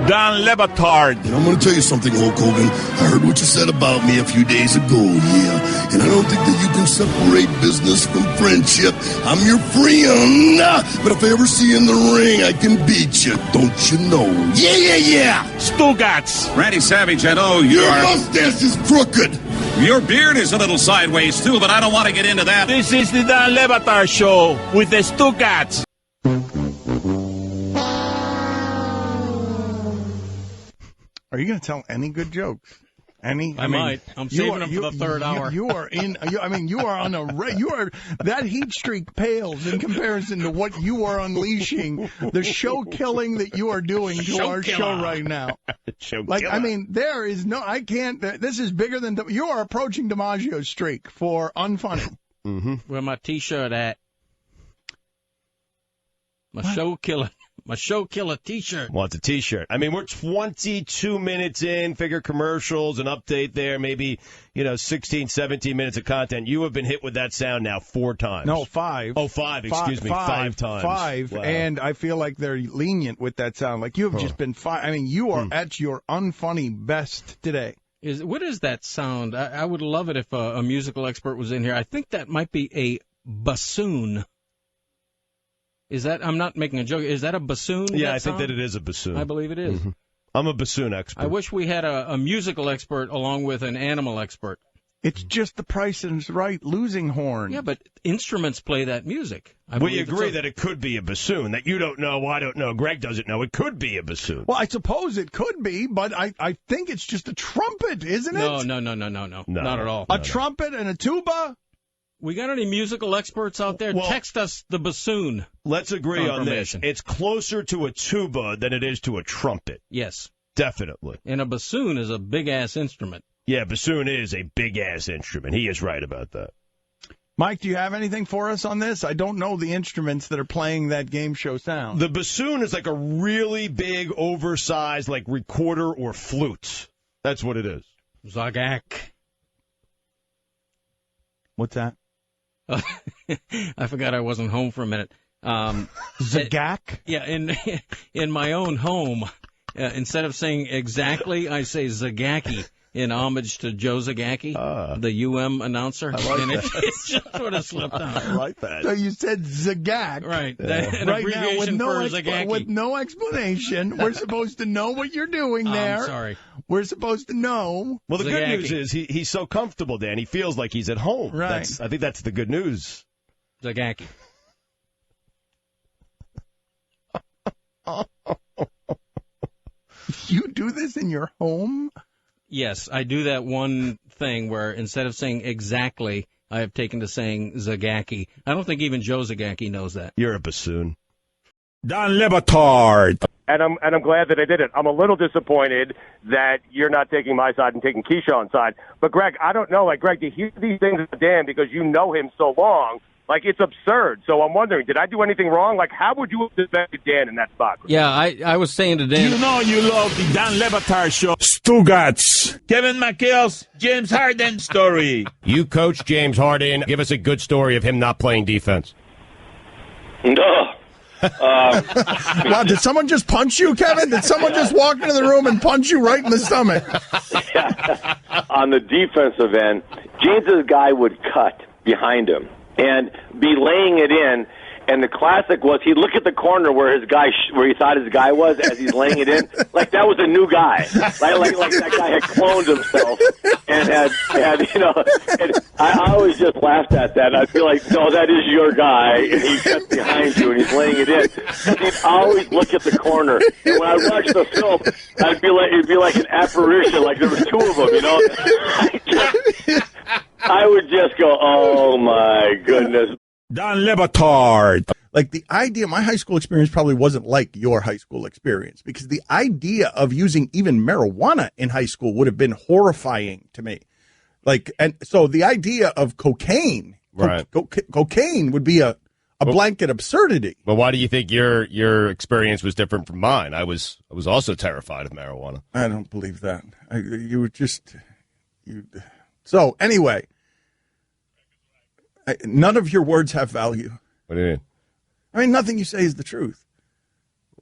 Dan LeBatard. And I'm going to tell you something, Hulk Hogan. I heard what you said about me a few days ago, yeah. And I don't think that you can separate business from friendship. I'm your friend. But if I ever see you in the ring, I can beat you. Don't you know? Yeah. Stugotz. Randy Savage, I know Your mustache is crooked. your beard is a little sideways, too, but I don't want to get into that. This is the Dan LeBatard Show with the Stugotz. Are you going to tell any good jokes? Any? I might. I'm saving them for the third hour. You are on that heat streak pales in comparison to what you are unleashing, the show killing that you are doing to our show right now. There is no, I can't, this is bigger than, you are approaching DiMaggio's streak for unfunny. Mm-hmm. Where my T-shirt at? My show killer T-shirt. Wants a T-shirt. I mean, we're 22 minutes in, figure commercials, an update there, maybe, 16, 17 minutes of content. You have been hit with that sound now 4 times. No, 5. Oh, 5, excuse me, 5 times. 5, wow. And I feel like they're lenient with that sound. Like, you have just been 5. I mean, you are at your unfunny best today. What is that sound? I would love it if a musical expert was in here. I think that might be a bassoon. Is that, I'm not making a joke, is that a bassoon? Yeah, I think that it is a bassoon. I believe it is. Mm-hmm. I'm a bassoon expert. I wish we had a musical expert along with an animal expert. It's just the Price is Right losing horn. Yeah, but instruments play that music. We agree that it could be a bassoon, that you don't know, I don't know, Greg doesn't know. It could be a bassoon. Well, I suppose it could be, but I think it's just a trumpet, isn't it? No. Not at all. A trumpet and a tuba? We got any musical experts out there? Well, text us the bassoon. Let's agree on this. It's closer to a tuba than it is to a trumpet. Yes. Definitely. And a bassoon is a big-ass instrument. Yeah, bassoon is a big-ass instrument. He is right about that. Mike, do you have anything for us on this? I don't know the instruments that are playing that game show sound. The bassoon is like a really big, oversized, like recorder or flute. That's what it is. Zagak. What's that? I forgot I wasn't home for a minute. Zagak? Yeah, in my own home, instead of saying exactly, I say Zagaki in homage to Joe Zagacki, the announcer. I like and that. It just sort of slipped out. I like that. So you said Zagak. Right. An right abbreviation now, with no explanation. We're supposed to know what you're doing there. I'm sorry. We're supposed to know. Well, the good news is he's so comfortable, Dan. He feels like he's at home. Right. I think that's the good news. Zagacki. You do this in your home? Yes, I do that one thing where instead of saying exactly, I have taken to saying Zagacki. I don't think even Joe Zagacki knows that. You're a bassoon. Dan LeBatard. And I'm glad that I did it. I'm a little disappointed that you're not taking my side and taking Keyshawn's side. But, Greg, I don't know. Like, Greg, to hear these things about Dan because you know him so long, like, it's absurd. So I'm wondering, did I do anything wrong? Like, how would you have defended Dan in that spot? Yeah, I was saying to Dan. You know you love the Dan LeBatard Show. Stugotz. Kevin McHale's James Harden story. You coach James Harden. Give us a good story of him not playing defense. No. Wow, did someone just punch you, Kevin? Did someone just walk into the room and punch you right in the stomach? Yeah. On the defensive end, James's guy would cut behind him and be laying it in. And the classic was he'd look at the corner where where he thought his guy was as he's laying it in, like that was a new guy, like that guy had cloned himself and had And I always just laughed at that. I'd be like, no, that is your guy, and he cuts behind you and he's laying it in. But he'd always look at the corner. And when I watched the film, it'd be like an apparition, like there was 2 of them, I would just go, oh my goodness. Dan LeBatard. Like the idea, my high school experience probably wasn't like your high school experience because the idea of using even marijuana in high school would have been horrifying to me. Like, and so the idea of cocaine, right? Cocaine would be a blanket absurdity. But why do you think your experience was different from mine? I was also terrified of marijuana. I don't believe that. So anyway. None of your words have value. What do you mean? I mean, nothing you say is the truth.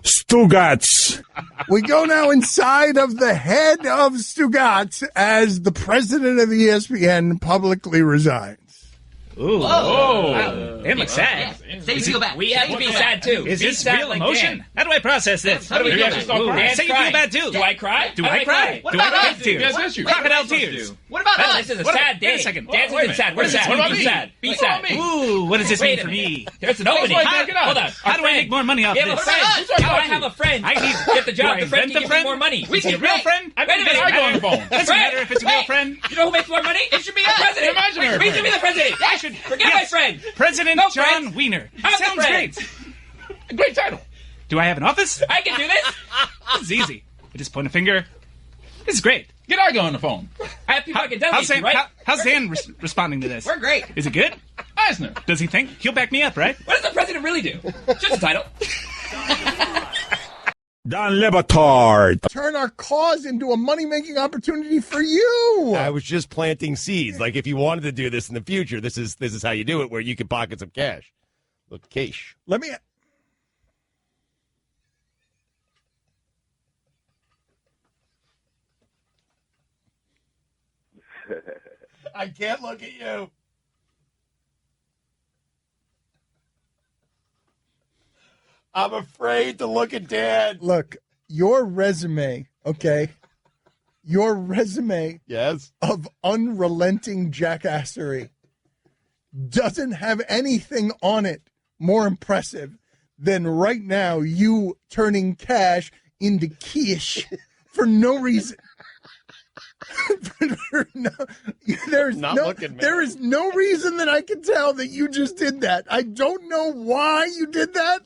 Stugotz. We go now inside of the head of Stugotz as the president of ESPN publicly resigns. Ooh. Wow. It looks sad. Say you feel bad. We have to be sad, too. Is this real emotion? Dan. How do I process this? How do we feel bad? Say you feel bad, too. Do I cry? Do I cry? What about us? Crocodile tears. What about us? This is a sad day. Wait a second. Dance isn't sad. We're sad. What about Be me? sad. Be What sad. about me? Ooh, what does this mean for me? There's an opening. Hold on. How do I make more money off You have this? a friend. How I have a friend. I need Get the job. Do I The friend invent can the give me more money. Is he a real friend? Wait a minute. I go on the phone. Doesn't matter if it's a real Hey, friend. You know who makes more money? It should be us. President. Imaginary We should be the president. I should Forget my friend. President No John friend. Wiener. I'm the Sounds friend. great. Great title. Do I have an office? I can do this. This is easy. I just point a finger. This is great. Get Argo on the phone. I have people I can delegate How's to, Dan, right? how's Dan responding to this? We're great. Is it good? Eisner. Does he think he'll back me up, right? What does the president really do? Just a title. Dan LeBatard. Turn our cause into a money-making opportunity for you. I was just planting seeds. Like if you wanted to do this in the future, this is how you do it, where you can pocket some cash. Look, cash. Let me... I can't look at you. I'm afraid to look at Dad. Look, your resume, okay? Your resume Yes. of unrelenting jackassery doesn't have anything on it more impressive than right now you turning cash into quiche for no reason. there is no reason that I can tell that you just did that. I don't know why you did that.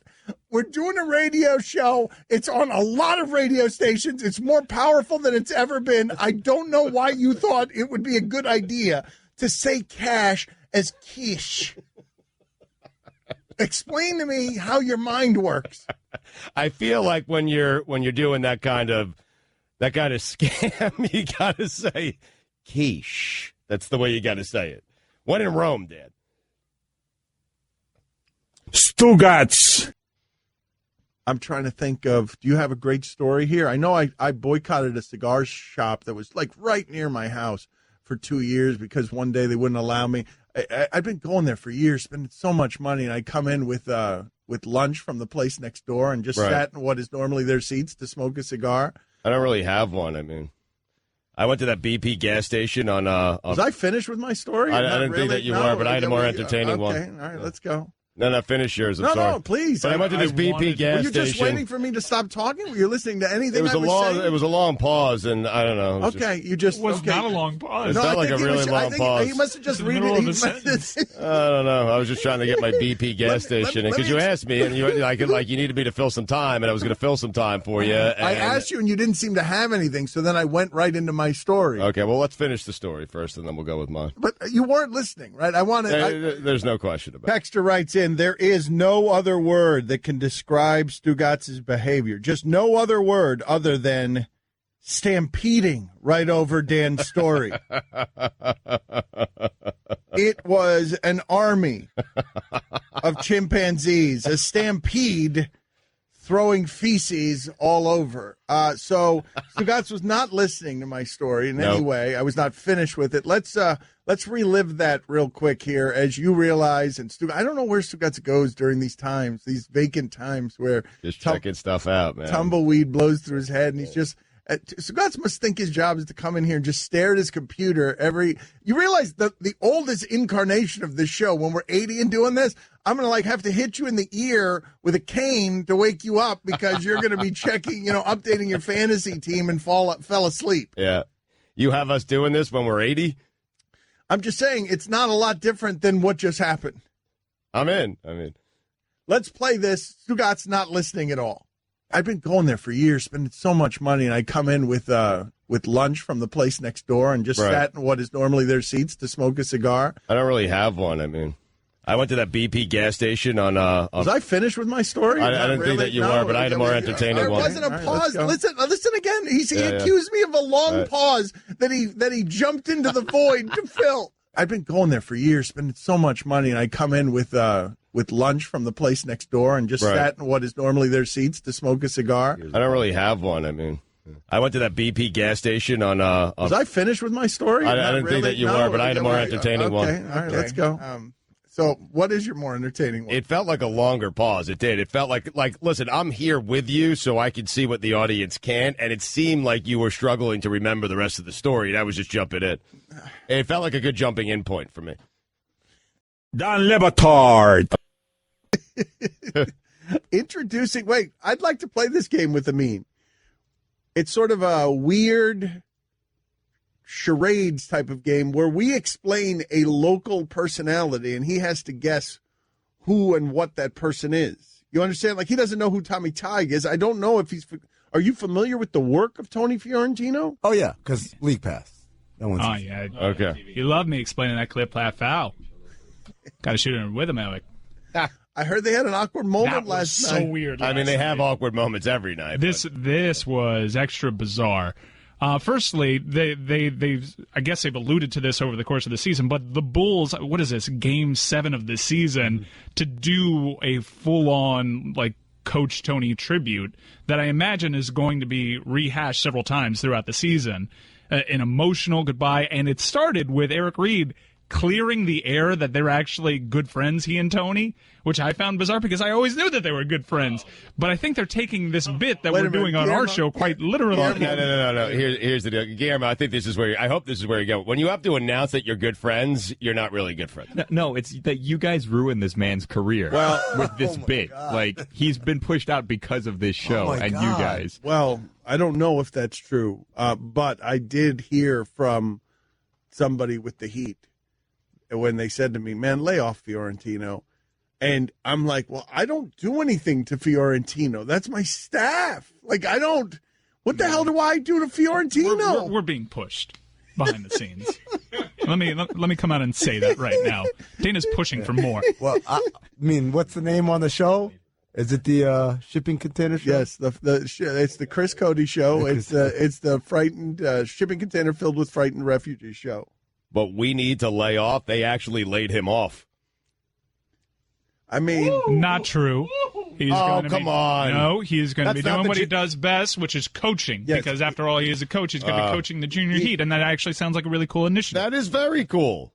We're doing a radio show. It's on a lot of radio stations. It's more powerful than it's ever been. I don't know why you thought it would be a good idea to say cash as quiche. Explain to me how your mind works. I feel like when you're doing that kind of scam, you gotta say quiche. That's the way you gotta say it. When in Rome, Dad. Stugotz. I'm trying to think of, do you have a great story here? I know I boycotted a cigar shop that was like right near my house for 2 years because one day they wouldn't allow me. I've been going there for years, spending so much money, and I come in with lunch from the place next door and just sat in what is normally their seats to smoke a cigar. I don't really have one. I mean, I went to that BP gas station on. Was I finished with my story? I didn't think that you were, but I had a more entertaining one. Okay, all right, let's go. No, finish yours. I'm sorry. No, please. But I went to this BP gas station. Were you just waiting for me to stop talking? Were you listening to anything It was I was saying? It was a long pause, and I don't know. It was not a long pause. It felt like a really long pause. He must have just read it. I don't know. I was just trying to get my BP gas station, because you asked me, and you needed me to fill some time, and I was going to fill some time for you. I asked you, and you didn't seem to have anything, so then I went right into my story. Okay, well, let's finish the story first, and then we'll go with mine. But you weren't listening, right? There's no question about it. Texter writes in, there is no other word that can describe Stugotz's behavior. Just no other word other than stampeding right over Dan's story. It was an army of chimpanzees, a stampede throwing feces all over. So Stugotz was not listening to my story in any way. I was not finished with it. Let's relive that real quick here, as you realize. And I don't know where Stugotz goes during these times, these vacant times where just checking stuff out, man. Tumbleweed blows through his head, and he's just. Stugotz must think his job is to come in here and just stare at his computer You realize the oldest incarnation of this show, when we're 80 and doing this, I'm going to have to hit you in the ear with a cane to wake you up because you're going to be checking, updating your fantasy team and fell asleep. Yeah. You have us doing this when we're 80? I'm just saying it's not a lot different than what just happened. I'm in. Let's play this. Stugotz not listening at all. I've been going there for years, spending so much money, and I come in with lunch from the place next door and just sat in what is normally their seats to smoke a cigar. I don't really have one. I went to that BP gas station on. Was I finished with my story? I didn't think that you were, but I had a more entertaining one. It wasn't a pause. Listen again. He accused me of a long pause that he jumped into the void to fill. I've been going there for years, spending so much money, and I come in with with lunch from the place next door and just sat in what is normally their seats to smoke a cigar. I don't really have one. I mean, I went to that BP gas station on. Was I finished with my story? I didn't think that you were, but I had a more entertaining one. Okay, all right, let's go. So what is your more entertaining one? It felt like a longer pause. It did. It felt like, listen, I'm here with you so I can see what the audience can, and it seemed like you were struggling to remember the rest of the story, and I was just jumping in. It felt like a good jumping in point for me. Dan LeBatard. Introducing, wait, I'd like to play this game with Amin. It's sort of a weird charades type of game where we explain a local personality and he has to guess who and what that person is. You understand? Like, he doesn't know who Tommy Tighe is. I don't know if he's. Are you familiar with the work of Tony Fiorentino? Oh, yeah, because League Pass. No one's yeah. Okay. You love me explaining that clip half foul. Got to shoot it with him, Alec. I heard they had an awkward moment last night. So weird. I mean, they have awkward moments every night. This was extra bizarre. Firstly, they I guess they've alluded to this over the course of the season, but the Bulls, what is this, Game 7 of the season, to do a full-on, Coach Tony tribute that I imagine is going to be rehashed several times throughout the season. An emotional goodbye, and it started with Eric Reed clearing the air that they're actually good friends, he and Tony, which I found bizarre because I always knew that they were good friends. But I think they're taking this bit that we're doing on our show quite literally. No. Here's the deal. Guillermo, I think this is where I hope this is where you go. When you have to announce that you're good friends, you're not really good friends. No, it's that you guys ruined this man's career with this bit. God. He's been pushed out because of this show and you guys. Well, I don't know if that's true, but I did hear from somebody with the Heat when they said to me, man, lay off Fiorentino. And I'm like, well, I don't do anything to Fiorentino. That's my staff. What the hell do I do to Fiorentino? We're being pushed behind the scenes. Let me come out and say that right now. Dana's pushing for more. Well, I mean, what's the name on the show? Is it the shipping container show? Yes, it's the Chris Cody show. It's the frightened shipping container filled with frightened refugees show. But we need to lay off. They actually laid him off. I mean, not true. Come on. No, he's going to be doing what he does best, which is coaching. Yes. Because after all, he is a coach. He's going to be coaching the Junior Heat, and that actually sounds like a really cool initiative. That is very cool.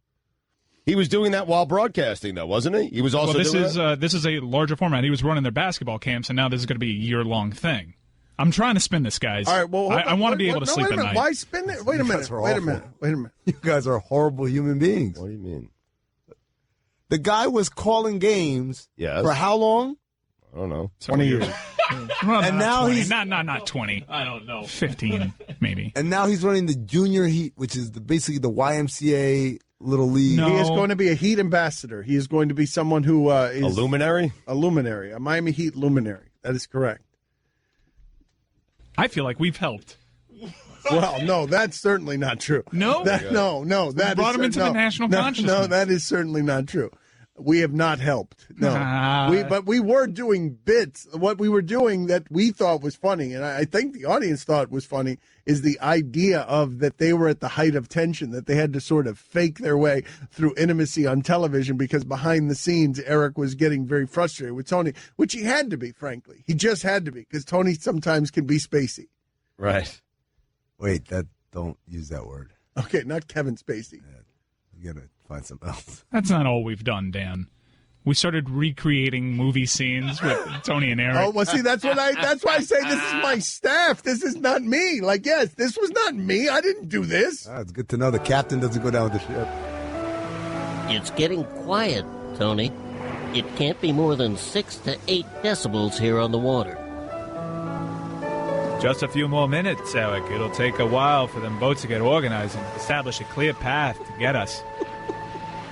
He was doing that while broadcasting, though, wasn't he? He was also this is a larger format. He was running their basketball camps, and now this is going to be a year-long thing. I'm trying to spin this, guys. All right, well, I want to be able to sleep at night. Why spin it? Wait a minute. You guys are horrible human beings. What do you mean? The guy was calling games for how long? I don't know. 20 years. Well, and now 20. he's not 20. I don't know. 15 maybe. And now he's running the Junior Heat, which is basically the YMCA Little League. No. He is going to be a Heat ambassador. He is going to be someone who is a luminary? A Miami Heat luminary. That is correct. I feel like we've helped. Well, no, that's certainly not true. No? No. That brought him into the national consciousness. No, that is certainly not true. We have not helped. No. But we were doing bits. What we were doing that we thought was funny, and I think the audience thought was funny, is the idea of that they were at the height of tension, that they had to sort of fake their way through intimacy on television because behind the scenes, Eric was getting very frustrated with Tony, which he had to be, frankly. He just had to be, because Tony sometimes can be spacey. Right. Wait, don't use that word. Okay, not Kevin Spacey. Yeah, you got to find something else. That's not all we've done, Dan. We started recreating movie scenes with Tony and Eric. Oh, well, see, that's why I say this is my staff. This is not me. Yes, this was not me. I didn't do this. It's good to know the captain doesn't go down with the ship. It's getting quiet, Tony. It can't be more than 6 to 8 decibels here on the water. Just a few more minutes, Eric. It'll take a while for them boats to get organized and establish a clear path to get us.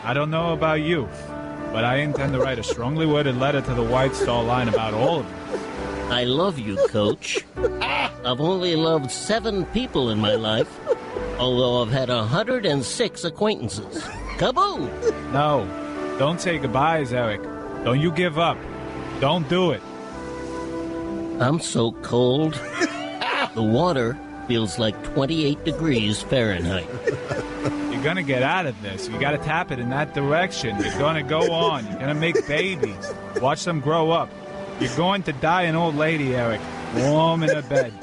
I don't know about you, but I intend to write a strongly worded letter to the White Star Line about all of it. I love you, Coach. I've only loved 7 people in my life, although I've had 106 acquaintances. Kaboom! No, don't say goodbyes, Eric. Don't you give up. Don't do it. I'm so cold. The water feels like 28 degrees Fahrenheit. You're gonna get out of this. You gotta tap it in that direction. You're gonna go on. You're gonna make babies. Watch them grow up. You're going to die an old lady, Eric. Warm in a bed.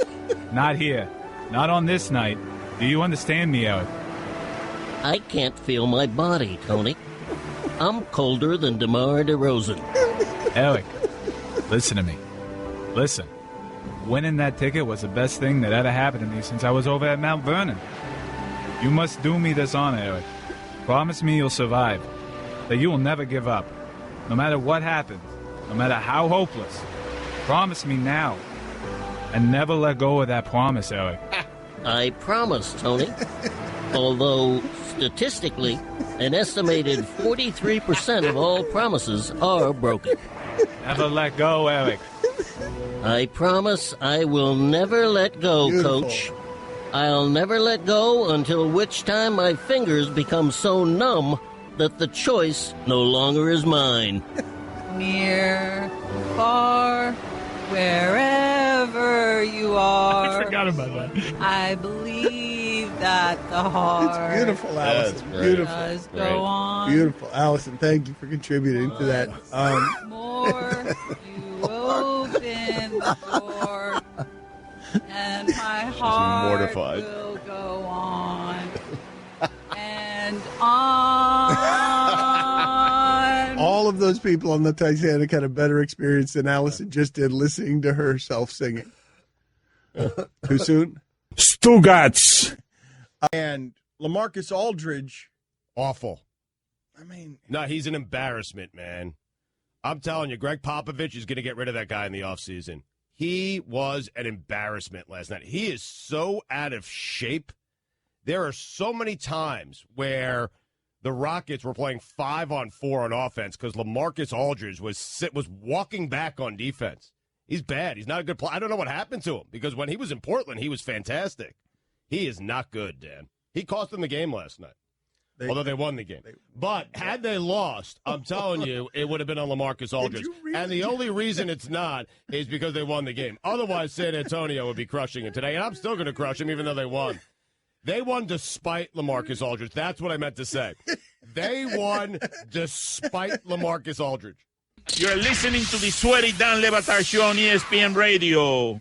Not here. Not on this night. Do you understand me, Eric? I can't feel my body, Tony. I'm colder than DeMar DeRozan. Eric, listen to me. Listen. Winning that ticket was the best thing that ever happened to me since I was over at Mount Vernon. You must do me this honor, Eric. Promise me you'll survive. That you will never give up. No matter what happens. No matter how hopeless. Promise me now. And never let go of that promise, Eric. I promise, Tony. Although, statistically, an estimated 43% of all promises are broken. Never let go, Eric. I promise I will never let go, Beautiful. Coach. I'll never let go until which time my fingers become so numb that the choice no longer is mine. Near, far, wherever you are. I forgot about that. I believe that the heart It's beautiful, Allison. Beautiful. does go on. Beautiful. Allison, thank you for contributing to that. More you open the door, and my heart mortified. will go on and on. All of those people on the Titanic had a better experience than Allison just did listening to herself singing. Too soon? Stugotz. And LaMarcus Aldridge. Awful. I mean, No, he's an embarrassment, man. I'm telling you, Greg Popovich is going to get rid of that guy in the offseason. He was an embarrassment last night. He is so out of shape. There are so many times where the Rockets were playing 5-on-4 on offense because LaMarcus Aldridge was walking back on defense. He's bad. He's not a good player. I don't know what happened to him because when he was in Portland, he was fantastic. He is not good, Dan. He cost them the game last night. Although they won the game. But had they lost, I'm telling you, it would have been on LaMarcus Aldridge. And the only reason it's not is because they won the game. Otherwise, San Antonio would be crushing it today. And I'm still going to crush them even though they won. They won despite LaMarcus Aldridge. That's what I meant to say. They won despite LaMarcus Aldridge. You're listening to the Sweaty Dan LeBatard Show on ESPN Radio.